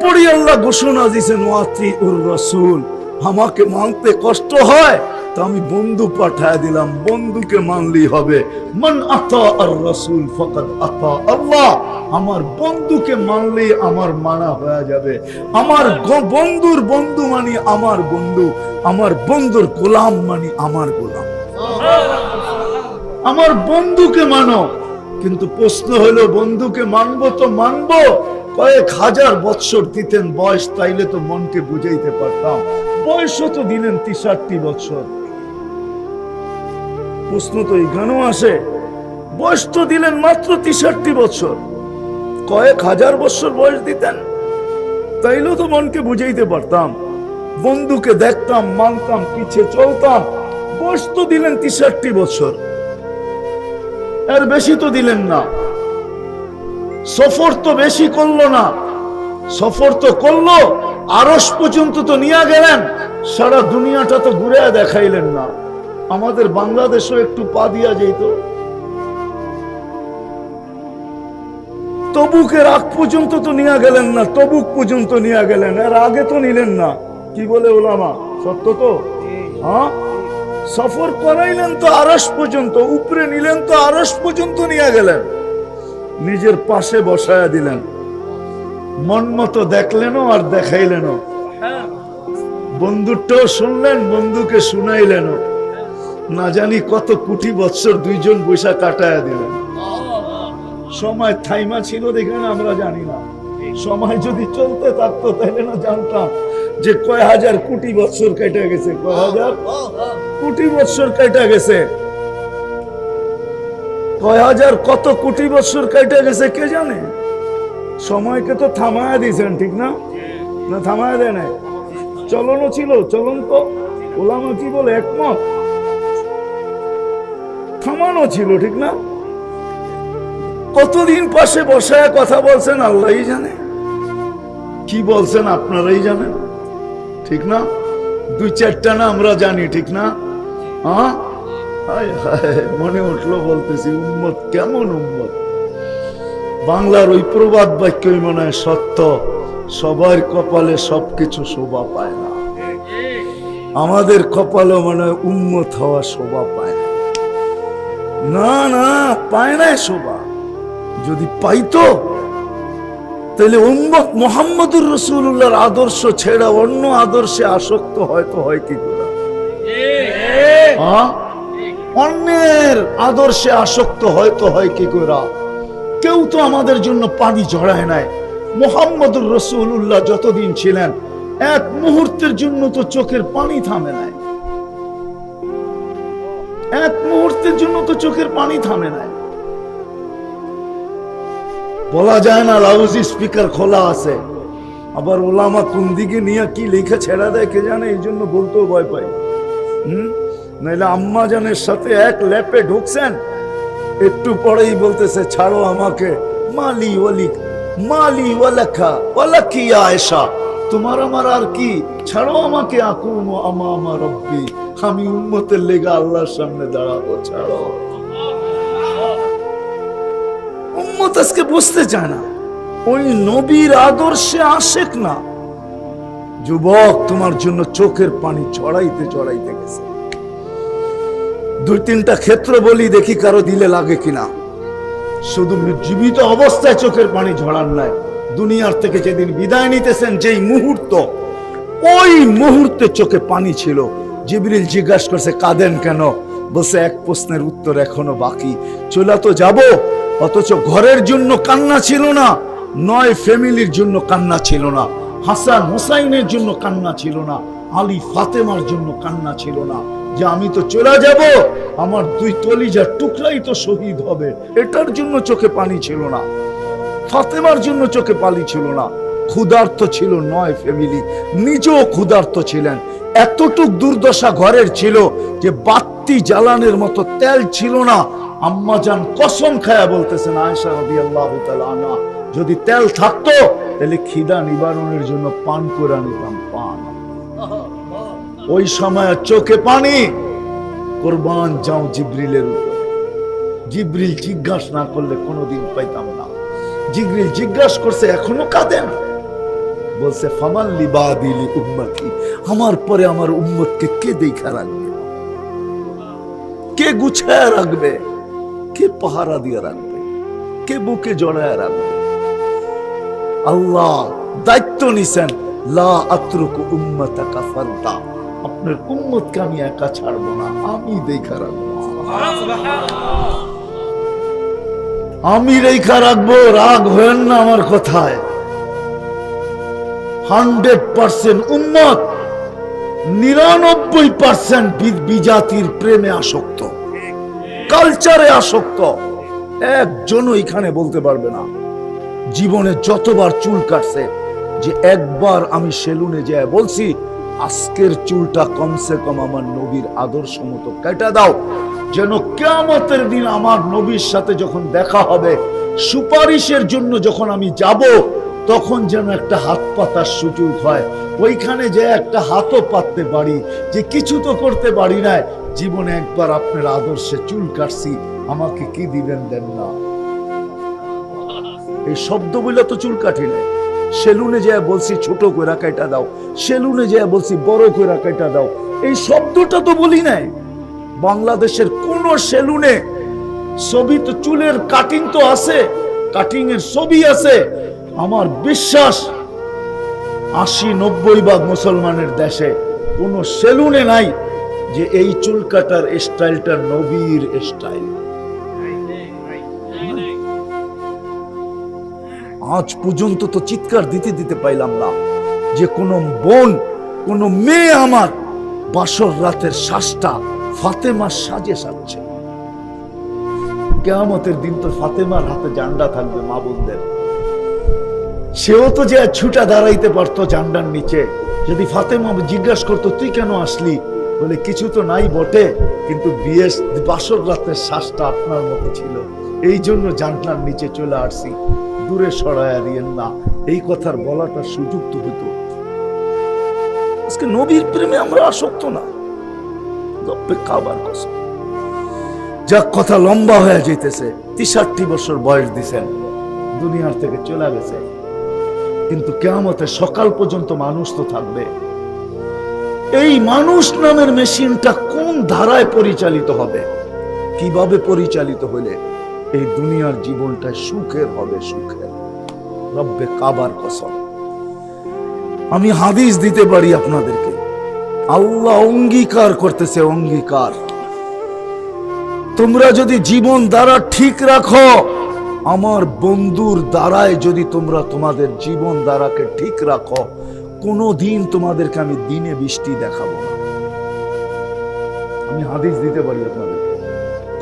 তারপরে আল্লাহ ঘোষণা দিয়েছেন ওয়াতিউর রাসূল, আমাকে মানতে কষ্ট হয় তো আমি বন্ধু পাঠায় দিলাম, বন্ধুকে মানলেই হবে। মান আতা আর রাসূল ফাকাদ আতা আল্লাহ, আমার বন্ধুকে মানলেই আমার মানা হয়ে যাবে। আমার বন্ধুর বন্ধু মানি আমার বন্ধু, আমার বন্ধুর গোলাম মানি আমার গোলাম। আমার বন্ধুকে মানো। কিন্তু প্রশ্ন হলো বন্ধুকে মানবো তো মানবো, কয়েক হাজার বৎসর দিতেন বয়স, তাইলে তো মনকে বুঝাইতে পারতাম। বয়সও তো দিলেন 63 বছর। প্রশ্ন তো এখানেও আসে, বয়স তো দিলেন মাত্র 63 বছর, কয়েক হাজার বছর বয়স দিতেন, তাইলেও তো মনকে বুঝাইতে পারতাম। বন্ধুকে দেখতাম, মানতাম, পিছে চলতাম। বয়স তো দিলেন 63 বছর, এর বেশি তো দিলেন না। সফর তো বেশি করলো না, সফর তো করলো আরশ পর্যন্ত তো নিয়ে গেলেন, সারা দুনিয়াটা তো ঘুরে দেখাইলেন না। আমাদের বাংলাদেশও একটু পা দিয়া যেত। তবুকের আগ পর্যন্ত তো নিয়ে গেলেন না, তবুক পর্যন্ত নিয়ে গেলেন, এর আগে তো নিলেন না। কি বলে ওলামা, সত্য তো? হ্যাঁ, সফর করাইলেন তো আরশ পর্যন্ত, উপরে নিলেন তো আরশ পর্যন্ত নিয়ে গেলেন, নিজের পাশে বসায়া দিলেন, মন মতো দেখলেনও আর দেখাইলেনও। বন্ধুটাও শুনলেন, বন্ধুকে শুনাইলেনও। না জানি কত কোটি বৎসর দুইজন বৈশা কাটায়া দিলেন। সময় থাইমা ছিল দেখে না, আমরা জানি না। সময় যদি চলতে থাকতো তাহলে না জানতাম যে কয় হাজার কোটি বৎসর কেটে গেছে, কয় হাজার কোটি বৎসর কেটে গেছে, কয় হাজার কত কোটি বৎসর কেটে গেছে কে জানে। সময়কে তো থামায়া দিয়েছেন, ঠিক না? না থামায়া দেয় নাই, চলনও ছিল, চলন তো ওলামা কি বলে একমত, থামানো ছিল, ঠিক না? কতদিন পাশে বসায় কথা বলছেন আল্লাহই জানে, কি বলছেন আপনারাই জানেন, ঠিক না? দুই চারটা না আমরা জানি, ঠিক না? হ্যাঁ, মনে উঠলো বলতেছি, উম্মত কেমন উম্মত। বাংলার ওই প্রবাদ বাক্যই মনে হয় সত্য, সবার কপালে সবকিছু শোভা পায় না। আমাদের কপালে মনে হয় উম্মত হওয়া শোভা পায় না। না না, পায় না শোভা। যদি পাইতো তাহলে উম্মত মুহাম্মদুর রাসূলুল্লাহর আদর্শ ছেড়ে অন্য আদর্শে আসক্ত হয়তো হয় কি করে? অন্যের আদর্শে আসক্ত হয়তো হয় কি করে? কেউ তো আমাদের জন্য পানি ঝরায় নাই। মুহাম্মদুর রাসূলুল্লাহ যতদিন ছিলেন এক মুহূর্তের জন্য তো চোখের পানি থামে নাই, এক মুহূর্তের জন্য তো চোখের পানি থামে নাই। বলা যায় না লাউড স্পিকার খোলা আছে, আবার ওলামা কোন দিকে নিয়ে কি লেখা ছেড়া দেয় কে জানে, এই জন্য বলতেও ভয় পাই। নাইলে আম্মা জানের সাথে এক ল্যাপে ঢুকছেন, একটু পরেই বলতেছে ছাড়ো আমাকে, মালি ওয়ালিক মালি ওয়ালাকা ওয়ালাকি আয়েশা, তোমার আমার আর কি, ছাড়ো আমাকে, আকুমু আমামা রব্বি, আমি উম্মতের লেগে আল্লাহর সামনে দাঁড়াবো, ছাড়ো। উম্মত আজকে বুঝতে চায় না, ওই নবীর আদর্শে আশেক না। যুবক, তোমার জন্য চোখের পানি ছড়াইতে ছড়াইতে গেছে। দুই তিনটা ক্ষেত্র বলি, দেখি কারো দিলে লাগে কিনা। শুধু জীবিত অবস্থায় চোখের পানি ঝরান নাই, দুনিয়ার থেকে যেদিন বিদায় নিতেছেন যেই মুহূর্ত, ওই মুহূর্তে চোখে পানি ছিল। জিবরিল জিজ্ঞাসা করছে কাঁদেন কেন? বলছে এক প্রশ্নের উত্তর এখনো বাকি, চলে তো যাব, অথচ ঘরের জন্য কান্না ছিল না, নয় ফ্যামিলির জন্য কান্না ছিল না, হাসান হুসাইনের জন্য কান্না ছিল না, আলী ফাতেমার জন্য কান্না ছিল না, যে আমি তো চলে যাব, আমার দুই কলিজার টুকরাই তো শহীদ হবে, এটার জন্য চোখে পানি ছিল না। ফাতেমার জন্য চোখে পানি ছিল না। ক্ষুধার্ত ছিল নয় ফ্যামিলি, নিজেও ক্ষুধার্ত ছিলেন। এতটুক দুর্দশা ঘরের ছিল যে বাতি জ্বালানোর মতো তেল ছিল না। আম্মাজান কসম খায়া বলতেছেন আয়েশা রাদিয়াল্লাহু তাআলা আনহা, যদি তেল থাকতো তাহলে খিদা নিবারণের জন্য পান করে নিতাম, পান। ওই সময় চোখে পানি, কুরবান যাও জিবরিলের উপর। জিবরিল জিজ্ঞাসা না করলে কোনোদিন পাইতাম না। জিবরিল জিজ্ঞাসা করছে এখনো কাঁদেন? বলছে ফামান লিবাদি লি উম্মতি, আমার পরে আমার উম্মতকে কে দেখা রাখবে, কে গুছায় রাখবে, কে পাহারা দিয়ে রাখবে, কে বুকে জড়ায় রাখবে। আল্লাহ দায়িত্ব নিছেন, লা আতরুকু উম্মাতাকা ফারদা, আপনার উম্মতকে আমি একা ছাড়বো না, আমি দেখা রাখবো, আমি রেখা রাখবো। রাগ হয়েন না আমার কথায়। 100% উম্মত 99% বিজাতির প্রেমে আসক্ত, কালচারে আসক্ত। একজনও এখানে বলতে পারবে না জীবনে যতবার চুল কাটছে যে একবার আমি সেলুনে যেয়ে বলছি আজকের চুলটা কমসে কম আমার নবীর আদর্শ মতো কেটে দাও, যেন কিয়ামতের দিন আমার নবীর সাথে যখন দেখা হবে, সুপারিশের জন্য যখন আমি যাব, তখন যেন একটা হাত পাতার সুযোগ হয়, ওইখানে যে একটা হাতও পাততে পারি, যে কিছু তো করতে পারি না, জীবনে একবার আপনার আদর্শে চুল কাটছি, আমাকে কি দিবেন দেন না। এই শব্দ বলে তো চুল কাটি নাই। সেলুনে যে বলছি ছোট কইরা কাটা দাও, সেলুনে যে বলছি বড় কইরা কাটা দাও, এই শব্দটা তো বলি নাই। বাংলাদেশের কোন সেলুনে ছবি তো চুলের কাটিং তো আছে, কাটিং এর ছবি আছে। আমার বিশ্বাস 80-90 ভাগ মুসলমানের দেশে কোন সেলুনে নাই যে এই চুল কাটার স্টাইলটা নবীর স্টাইল। আজ পর্যন্ত তো চিৎকার দিতে দিতে পাইলাম না যে কোন বোন, কোন মেয়ে আমার বাসর রাতের শ্বাসটা ফাতেমার সাজে সাজছে। কিয়ামতের দিন তো ফাতেমার হাতে জান্ডা থাকবে মা বোনদের। সেও তো যে ছুটা দাঁড়াইতে পারতো জান্ডার নিচে। যদি ফাতেমা জিজ্ঞাসা করতো তুই কেন আসলি, বলে কিছু তো নাই বটে, কিন্তু বিয়ের বাসর রাতের শ্বাসটা আপনার মতো ছিল, এই জন্য জান্ডার নিচে চলে আসছি, দূরে সরাইয়া দিয়েন না। এই কথার বলাটা সুযোগ তো হইতো। আজকে নবীর প্রেমে আমরা আসক্ত না, যা কথা লম্বা হয়ে যেতেছে। 63 বছর বয়স দিছেন, দুনিয়ার থেকে চলে গেছে, কিন্তু কিয়ামতের সকাল পর্যন্ত মানুষ তো থাকবে। এই মানুষ নামের মেশিনটা কোন ধারায় পরিচালিত হবে, কিভাবে পরিচালিত হলে এই দুনিয়ার জীবনটা সুখের হবে, সুখের। রব্বে কাবার কসম, আমি হাদিস দিতে পারি আপনাদেরকে। আল্লাহ অঙ্গীকার করতেছে, অঙ্গীকার, তোমরা যদি জীবন দ্বারা ঠিক রাখো, আমার বন্ধুর দ্বারায় যদি তোমরা তোমাদের জীবন দ্বারাকে ঠিক রাখো, কোনদিন তোমাদেরকে আমি দিনে বৃষ্টি দেখাবো না। আমি হাদিস দিতে পারি আপনাদেরকে,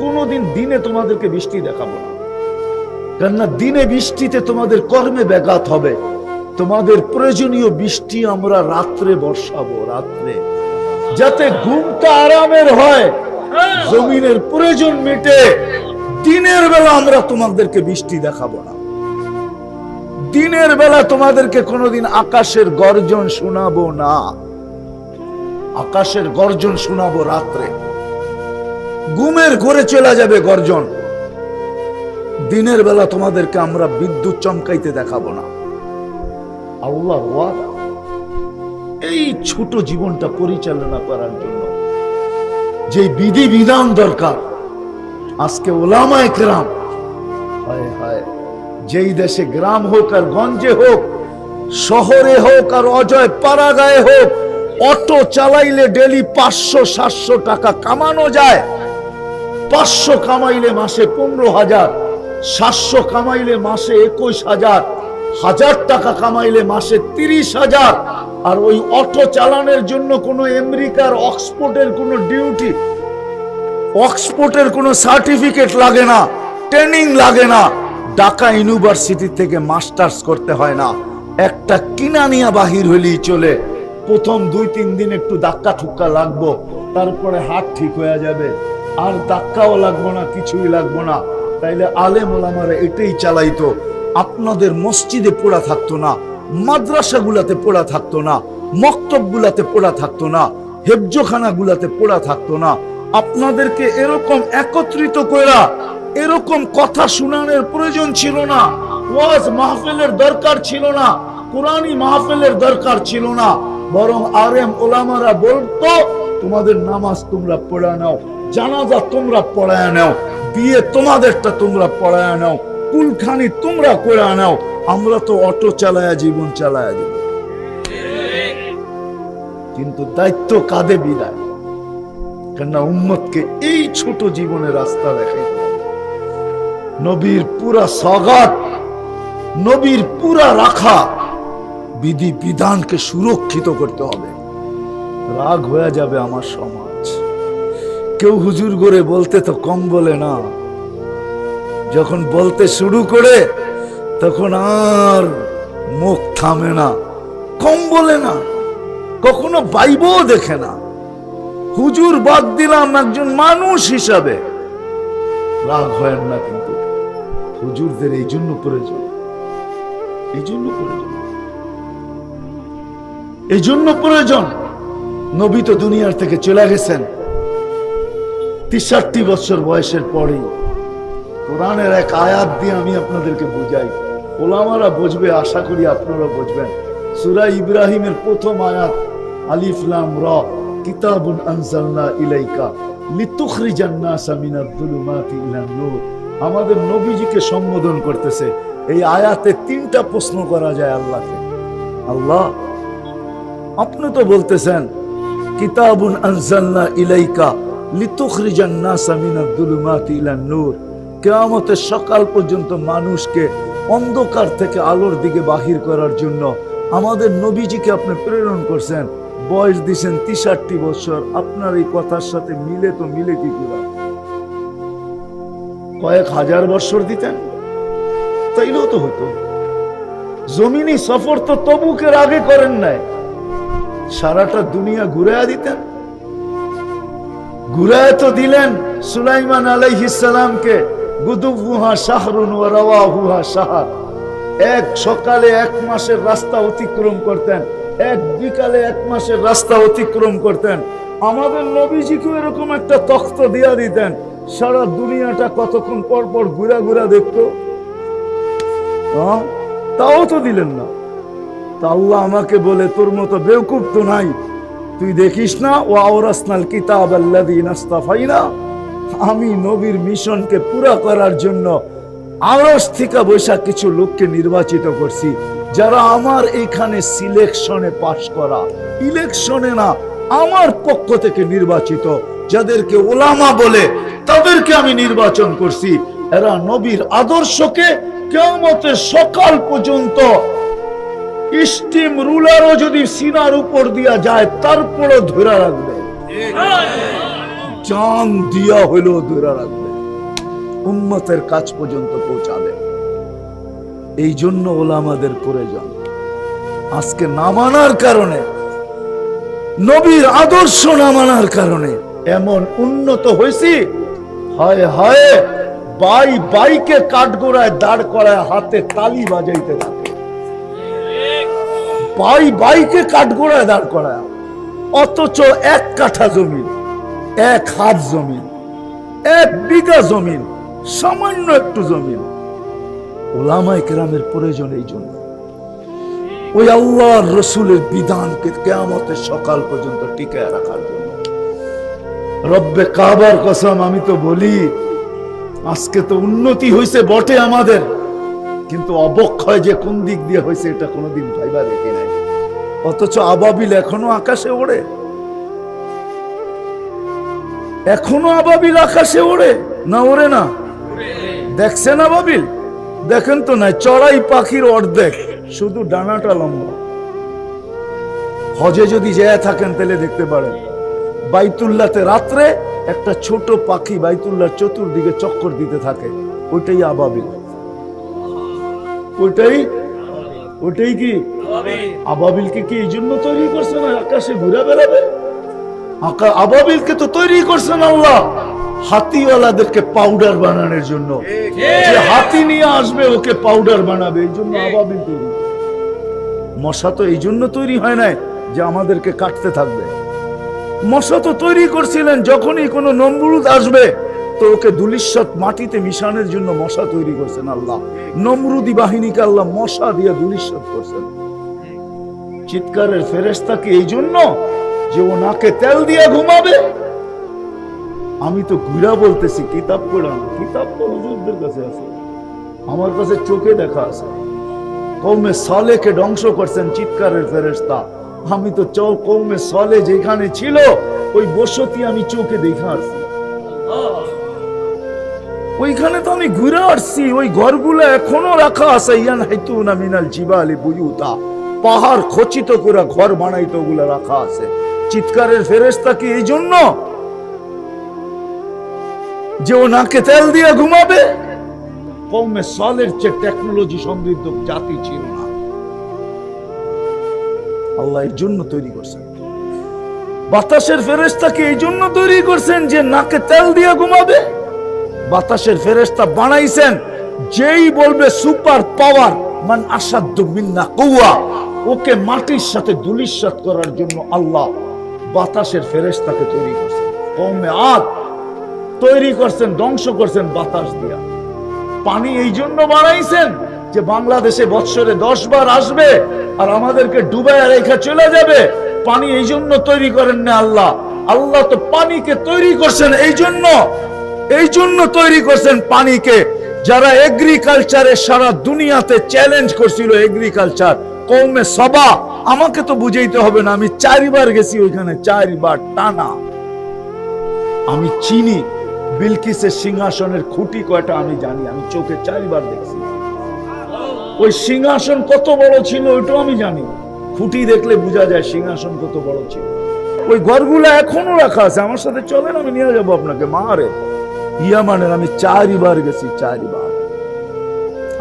কোনদিন দিনে তোমাদেরকে বৃষ্টি দেখাবো না। কেননা দিনে বৃষ্টিতে তোমাদের কর্মে ব্যাঘাত হবে। তোমাদের প্রয়োজনীয় বৃষ্টি আমরা রাত্রে বর্ষাবো, রাত্রে, যাতে ঘুমটা আরামের হয়, জমিনের প্রয়োজন মেটে। দিনের বেলা আমরা তোমাদেরকে বৃষ্টি দেখাবো না। দিনের বেলা তোমাদেরকে কোনোদিন আকাশের গর্জন শোনাবো না। আকাশের গর্জন শোনাবো রাত্রে, ঘুমের ঘরে চলে যাবে গর্জন। দিনের বেলা তোমাদেরকে আমরা বিদ্যুৎ চমকাইতে দেখাবো না। আল্লাহ ওয়াদা। এই ছোট জীবনটা পরিচালনা করার জন্য যে বিধি বিধান দরকার, আজকে ওলামায়ে কেরাম, হায় হায়, যেই দেশে গ্রাম হোক আর গঞ্জে হোক, শহরে হোক আর অজয় পাড়াগায়ে হোক, অটো চালাইলে ডেলি 500-700 টাকা কামানো যায়। 500 কামাইলে মাসে 15,000, 700 কামাইলে মাসে 21,000, 1000 টাকা কামাইলে মাসে 30,000। আর ওই অটো চালানোর জন্য কোনো আমেরিকার অক্সফোর্ডের কোনো ডিউটি, অক্সফোর্ডের কোনো সার্টিফিকেট লাগে না, ট্রেনিং লাগে না, ঢাকা ইউনিভার্সিটি থেকে মাস্টার্স করতে হয় না। একটা কিনা নিয়ে বাহির হইলেই চলে। প্রথম 2-3 দিন একটু ধাক্কা ঠুক্কা লাগবো, তারপরে হাত ঠিক হয়ে যাবে, আর ধাক্কাও লাগবো না, কিছুই লাগবো না। তাইলে আলেম ওলামারা এটাই চালাইতো। আপনাদের মসজিদে পড়া থাকতো না, মাদ্রাসাগুলাতে পড়া থাকতো না, মক্তবগুলাতে পড়া থাকতো না, হেফজখানাগুলাতে পড়া থাকতো না। আপনাদেরকে এরকম একত্রিত কইরা এরকম কথা শোনানোর প্রয়োজন ছিল না, ওয়াজ মাহফিলের দরকার ছিল না। কোরআনী মাহফিলের দরকার ছিল না, বরং আলেম ওলামারা বলতো তোমাদের নামাজ তোমরা পড়া নাও, জানাজা তোমরা পড়ায় নাও, বিয়ে তোমাদেরটা তোমরা পড়ায় নাও, কুলখানি তোমরা করে নাও, আমরা তো অটো চালায়া জীবন চালায়া দিব। কিন্তু দায়িত্ব কাঁধে বিদায়, কেননা উম্মতকে এই ছোট জীবনে রাস্তা দেখাই, নবীর পুরা সগাত, নবীর পুরা রাখা বিধি বিধানকে সুরক্ষিত করতে হবে। রাগ হয়ে যাবে আমার সমাজ, কেউ হুজুর করে বলতে তো কম বলে না, যখন বলতে শুরু করে তখন আর মুখ থামে না, কম বলে না, কখনো বাইবও দেখে না। হুজুর বাদ দিলাম একজন মানুষ হিসাবে, রাগ হয় না, কিন্তু হুজুরদের এই জন্য প্রয়োজন, এই জন্য প্রয়োজন, এই জন্য প্রয়োজন। নবী তো দুনিয়ার থেকে চলে গেছেন 63 বছর বয়সের পরেই। কোরআনের এক আয়াত দিয়ে আমি আপনাদেরকে বুঝাই, ওলামারা বুঝবে, আশা করি আপনারা বুঝবেন। সূরা ইব্রাহিমের প্রথম আয়াত, আলিফ লাম রা, কিতাবুন আনজালনা ইলাইকা লিতুখরিজান নাসা মিনাজ যুলুমাতি ইলান নূর। আমাদের নবীজিকে সম্বোধন করতেছে। এই আয়াতে 3টা প্রশ্ন করা যায় আল্লাহকে। আল্লাহ, আপনি তো বলতেছেন কিতাবুন আনজালনা ইলাইকা লিতুখরিজান নাসা মিনাজ যুলুমাতি ইলান নূর, কিয়ামতের সকাল পর্যন্ত মানুষকে অন্ধকার থেকে আলোর দিকে বাহির করার জন্য আমাদের নবীজিকে আপনি প্রেরণ করছেন। বয়স দিয়েছেন 63 বছর। আপনার এই কথার সাথে মিলে তো মিলে কি করে? কয়েক হাজার বছর দিতেন তাইলেও তো হতো। জমিনি সফর তো তবুকের আগে করেন নাই, সারাটা দুনিয়া ঘুরাইয়া দিতেন। ঘুরায় তো দিলেন সুলাইমান আলাইহিস সালামকে, গুদুবুহা শাহরুন ওয়া রাওয়াহুহা শাহর। এক সকালে 1 মাসের রাস্তা অতিক্রম করতেন, এক বিকালে 1 মাসের রাস্তা অতিক্রম করতেন। আমাদের নবীজিকে এরকম একটা তখ্ত দিয়া দিতেন, সারা দুনিয়াটা কতক্ষণ পর পর ঘুরা ঘুরা দেখতো। তাও তো দিলেন না। তা আল্লাহ আমাকে বলে, তোর মতো বেওকুফ তো নাই, তুই দেখিস না ওয়া আওরাসনাল কিতাব আল্লাযীনা ইসতাফাইনা, আমি নবীর মিশনকে পুরা করার জন্য আরশ থেকে বৈশা কিছু লোককে নির্বাচিত করছি, যারা আমার এখানে সিলেকশনে পাশ করা, ইলেকশনে না, আমার পক্ষ থেকে নির্বাচিত, যাদেরকে ওলামা বলে তাদেরকে আমি নির্বাচন করছি। এরা নবীর আদর্শকে কিয়ামতের সকাল পর্যন্ত স্টিম রুলারও যদি সিনার উপর দিয়া যায় তারপরও ধরে রাখবে, জান দিয়া হইলেও ধরে রাখবে, উম্মতের কাছ পর্যন্ত পৌঁছাবে। এই জন্য ওলামাদের প্রয়োজন। আজকে না মানার কারণে, নবীর আদর্শ না মানার কারণে এমন উন্নত হয়েছি, হায় হায় বাই বাইকে কাঠগোড়ায় দাঁড় করায় হাতে তালি বাজাইতে থাকে। বাই বাইকে কাঠগোড়ায় দাঁড় করায়, অথচ 1 কাঠা জমিন, 1 হাত জমিন, 1 বিঘা জমিন, সামান্য একটু জমিন। ওলামায়ে কেরামের প্রয়োজন এই জন্য, ওই আল্লাহর রাসূলের বিধানকে কিয়ামতের সকাল পর্যন্ত টিকায় রাখার জন্য। রব্বে কাবার কসম, আমি তো বলি আজকে তো উন্নতি হয়েছে বটে আমাদের, কিন্তু অবক্ষয় যে কোন দিক দিয়ে হয়েছে এটা কোনোদিন ভাইবা দেখি নাই। অথচ আবাবিল এখনো আকাশে ওড়ে, এখনো আবাবিল আকাশে ওড়ে না, ওড়ে না? দেখছেন আবাবিল? দেখেন তো নাই, চড়াই পাখির অর্ধেক, শুধু ডানাটা লম্বা। হজে যদি যায় থাকেন তাহলে দেখতে পারেন, বাইতুল্লাহতে রাত্রে একটা ছোট পাখি বাইতুল্লাহর চতুর্দিকে চক্কর দিতে থাকে, ওইটাই আবাবিল। ওইটাই কি আবাবিলকে কি এই জন্য তৈরি করছেন আকাশে ঘুরে বেড়াবে? আবাবিলকে তো তৈরি করছেন আল্লাহ হাতিওয়ালাদেরকে পাউডার বানানোর জন্য। যে হাতি নিয়ে আসবে ওকে পাউডার বানাবে, এই জন্য আবাবিল তৈরি। মশা তো এই জন্য তৈরি হয় নাই যে আমাদেরকে কাটতে থাকবে। মশা তো তৈরি করছিলেন যখনই কোনো নমরুদ আসবে তো ওকে ধুলিস্বাত মাটিতে মিশানোর জন্য মশা তৈরি করছেন আল্লাহ। নমরুদি বাহিনীকে আল্লাহ মশা দিয়ে ধুলিস্বাত করছেন। চিৎকারের ফেরেশতা কি এই জন্য যে ও নাকে তেল দিয়ে ঘুমাবে? আমি তো ঘুরা বলতেছি, কিতাব পড়া না, কিতাব তো হুজুরদের কাছে আছে, আমার কাছে চোখে দেখা আছে। কওমে সালেহকে ধ্বংস করছেন চিৎকারের ফেরেশতা। আমি তো কওমে সালেহ যেখানে ছিল ওই বসতি আমি চোখে দেখা আসছি, ওইখানে তো আমি ঘুরে আসছি। ওই ঘরগুলো এখনো রাখা আছে। ইয়ান হাইতুনা মিনাল জিবালি বুয়ুতা, পাহাড় খচিত করে ঘর বানাইতে ওগুলো রাখা আছে। চিৎকারের ফেরেশতা কি এই জন্য যে ও নাকে তেল দিয়ে ঘুমাবে? কওমে সালেহর যে টেকনোলজি সমৃদ্ধ জাতি ছিল না, আল্লাহ এর জন্য তৈরি করছেন। বাতাসের ফেরেশতাকে এই জন্য তৈরি করছেন যে নাকে তেল দিয়ে ঘুমাবে। বাতাসের ফেরেশতা বানাইছেন যেই বলবে সুপার পাওয়ার মান আসাদ্দু মিন্না কুওয়া, ওকে মাটির সাথে ধূলিসাৎ করার জন্য আল্লাহ বাতাসের ফেরেশতাকে তৈরি করছেন। কওমে আদ তৈরি করছেন, ধ্বংস করছেন বাতাস দিয়া। পানি এই জন্য বানাইছেন যে বাংলাদেশে বৎসরে 10 বার আসবে আর আমাদেরকে ডুবাইয়া রেখে চলে যাবে। পানি এই জন্য তৈরি করেন না আল্লাহ। আল্লাহ তো পানিকে তৈরি করছেন এই জন্য তৈরি করছেন পানিকে। যারা এগ্রিকালচারে সারা দুনিয়াতে চ্যালেঞ্জ করছিল, এগ্রিকালচার কওমে সাবা, আমাকে তো বুঝাইতে হবে না, আমি 4 বার গেছি ওইখানে, 4 বার টানা। আমি চিনি বিলকিসের সিংহাসনের খুঁটি কয়টা আমি জানি, আমি চোখে 4 বার দেখছি। ওই সিংহাসন কত বড় ছিল ওইটাও আমি জানি, খুঁটি দেখলে বোঝা যায় সিংহাসন কত বড় ছিল। ওই ঘরগুলো এখনো রাখা আছে, আমার সাথে চলেন, আমি নিয়ে যাবো আপনাকে। মারে ইয়ামানের আমি 4 বার গেছি, 4 বার।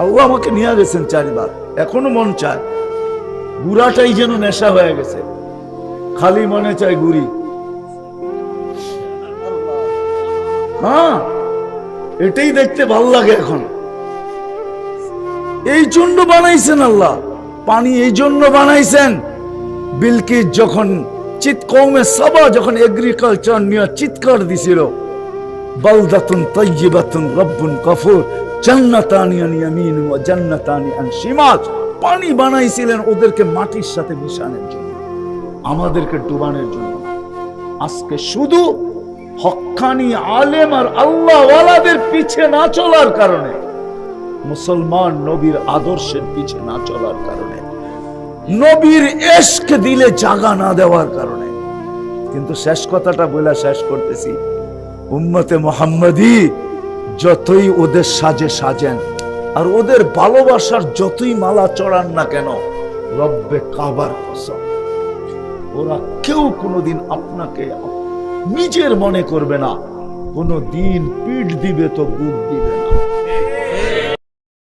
আল্লাহ আমাকে নিয়ে গেছেন 4 বার। এখনো মন চায়, গুড়াটাই যেন নেশা হয়ে গেছে, খালি মনে চায় গুড়ি। হ্যাঁ, এটাই দেখতে ভালো লাগে এখন। এই জন্য বানাইছেন আল্লাহ পানি, এই জন্য বানাইছেন। বিলকিস যখন কওমে সাবা যখন এগ্রিকালচার নিয়ে চিৎকার দিছিল, বালদাতুন তাইয়্যিবাতুন রব্বুন গফুর জান্নাতানি আন ইয়ামিন ওয়া জান্নাতানি আন শিমাল, পানি বানাইছিলেন ওদেরকে মাটির সাথে মিশানোর জন্য, আমাদেরকে ডুবানোর জন্য। আজকে শুধু হক্কানি আলেম আর আল্লাহ ওয়ালাদের পিছে না চলার কারণে, মুসলমান নবীর আদর্শের পিছে না চলার কারণে, নবীর ইশক দিলে জাগা না দেওয়ার কারণে। কিন্তু শেষ কথাটা বলে শেষ করতেছি, উম্মতে মুহাম্মাদি যতই ওদের সাজে সাজেন আর ওদের ভালোবাসার যতই মালা চড়ান না কেন, রব্বে কাবার কসম, ওরা কেউ কোনোদিন আপনাকে নিজের মনে করবে না, কোনদিন পিঠ দিবে তো বুক দিবে না।